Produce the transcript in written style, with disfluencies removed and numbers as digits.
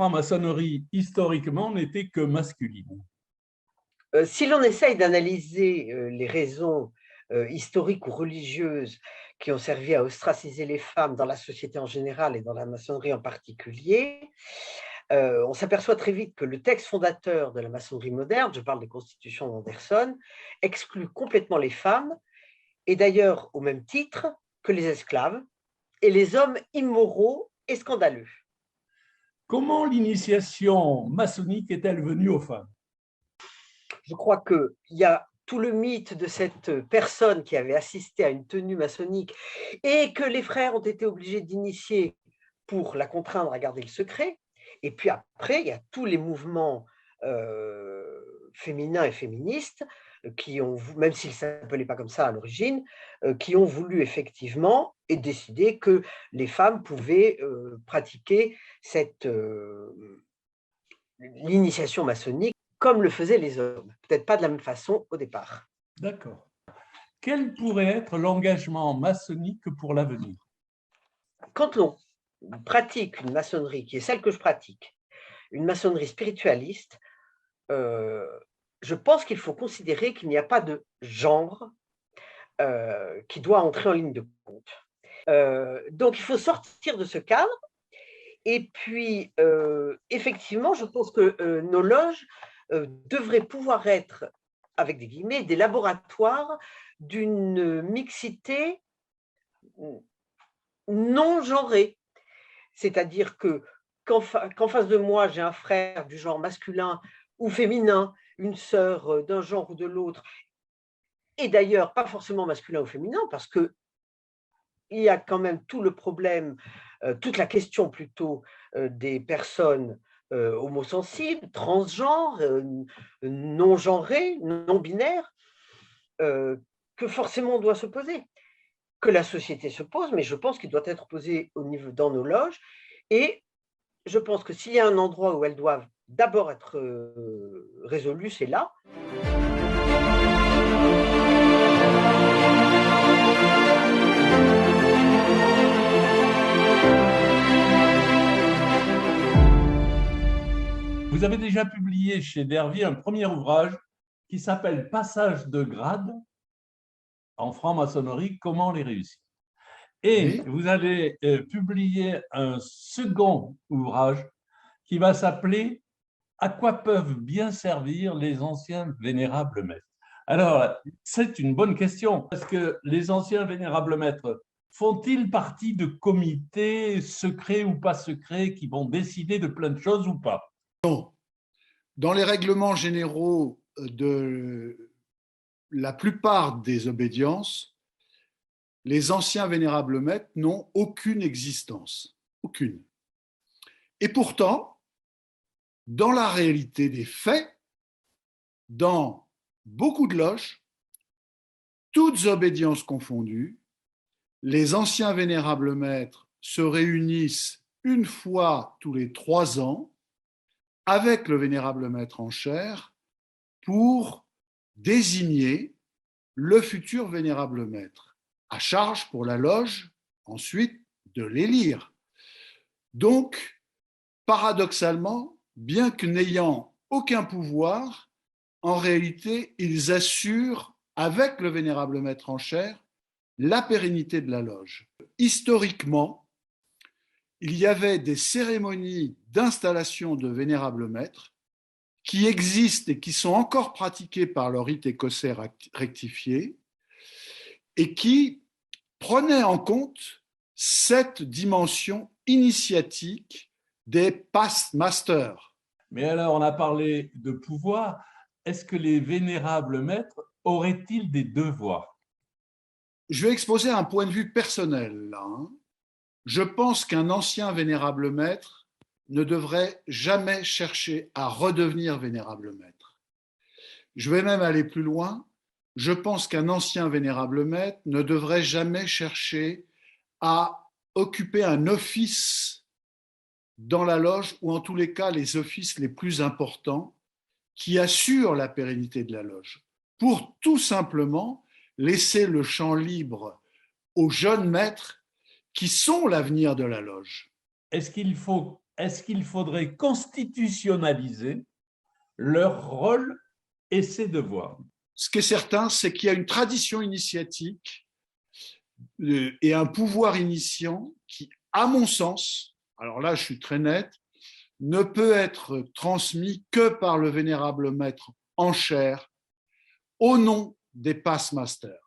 franc-maçonnerie, historiquement, n'était que masculine. Si l'on essaye d'analyser les raisons historiques ou religieuses qui ont servi à ostraciser les femmes dans la société en général et dans la maçonnerie en particulier, on s'aperçoit très vite que le texte fondateur de la maçonnerie moderne, je parle des constitutions d'Anderson, exclut complètement les femmes, et d'ailleurs au même titre que les esclaves et les hommes immoraux et scandaleux. Comment l'initiation maçonnique est-elle venue aux femmes? Je crois qu'il y a tout le mythe de cette personne qui avait assisté à une tenue maçonnique et que les frères ont été obligés d'initier pour la contraindre à garder le secret. Et puis après, il y a tous les mouvements féminins et féministes qui ont, même s'ils ne s'appelaient pas comme ça à l'origine, qui ont voulu effectivement et décider que les femmes pouvaient pratiquer l'initiation maçonnique comme le faisaient les hommes, peut-être pas de la même façon au départ. D'accord. Quel pourrait être l'engagement maçonnique pour l'avenir? Quand on pratique une maçonnerie qui est celle que je pratique, une maçonnerie spiritualiste, je pense qu'il faut considérer qu'il n'y a pas de genre qui doit entrer en ligne de compte. Donc il faut sortir de ce cadre. Et puis, effectivement, je pense que nos loges devraient pouvoir être, avec des guillemets, des laboratoires d'une mixité non genrée. C'est-à-dire que qu'en face de moi, j'ai un frère du genre masculin ou féminin, une sœur d'un genre ou de l'autre, et d'ailleurs pas forcément masculin ou féminin, parce qu'il y a quand même tout le problème, toute la question plutôt des personnes homosensibles, transgenres, non-genrées, non-binaires, que forcément on doit se poser, que la société se pose, mais je pense qu'il doit être posé au niveau dans nos loges. Et je pense que s'il y a un endroit où elles doivent d'abord être résolues, c'est là. Vous avez déjà publié chez Dervy un premier ouvrage qui s'appelle Passage de grade en franc-maçonnerie, comment les réussir. Et vous allez publier un second ouvrage qui va s'appeler À quoi peuvent bien servir les anciens vénérables maîtres? Alors, c'est une bonne question. Est-ce que les anciens vénérables maîtres font-ils partie de comités secrets ou pas secrets qui vont décider de plein de choses ou pas? Non. Dans les règlements généraux de la plupart des obédiences, les anciens vénérables maîtres n'ont aucune existence. Aucune. Et pourtant, dans la réalité des faits, dans beaucoup de loges, toutes obédiences confondues, les anciens vénérables maîtres se réunissent une fois tous les 3 ans avec le vénérable maître en chair pour désigner le futur vénérable maître, à charge pour la loge ensuite de l'élire. Donc, paradoxalement, bien que n'ayant aucun pouvoir, en réalité, ils assurent, avec le vénérable maître en chair, la pérennité de la loge. Historiquement, il y avait des cérémonies d'installation de vénérables maîtres qui existent et qui sont encore pratiquées par le rite écossais rectifié et qui prenaient en compte cette dimension initiatique des past masters. Mais alors, on a parlé de pouvoir. Est-ce que les vénérables maîtres auraient-ils des devoirs? Je vais exposer un point de vue personnel là. Je pense qu'un ancien vénérable maître ne devrait jamais chercher à redevenir vénérable maître. Je vais même aller plus loin. Je pense qu'un ancien vénérable maître ne devrait jamais chercher à occuper un office dans la loge, ou en tous les cas les offices les plus importants qui assurent la pérennité de la loge, pour tout simplement laisser le champ libre aux jeunes maîtres qui sont l'avenir de la loge. Est-ce qu'il faut est-ce qu'il faudrait constitutionnaliser leur rôle et ses devoirs? Ce qui est certain, c'est qu'il y a une tradition initiatique et un pouvoir initiant qui, à mon sens, alors là je suis très net, ne peut être transmis que par le vénérable maître en chair au nom des passe masters.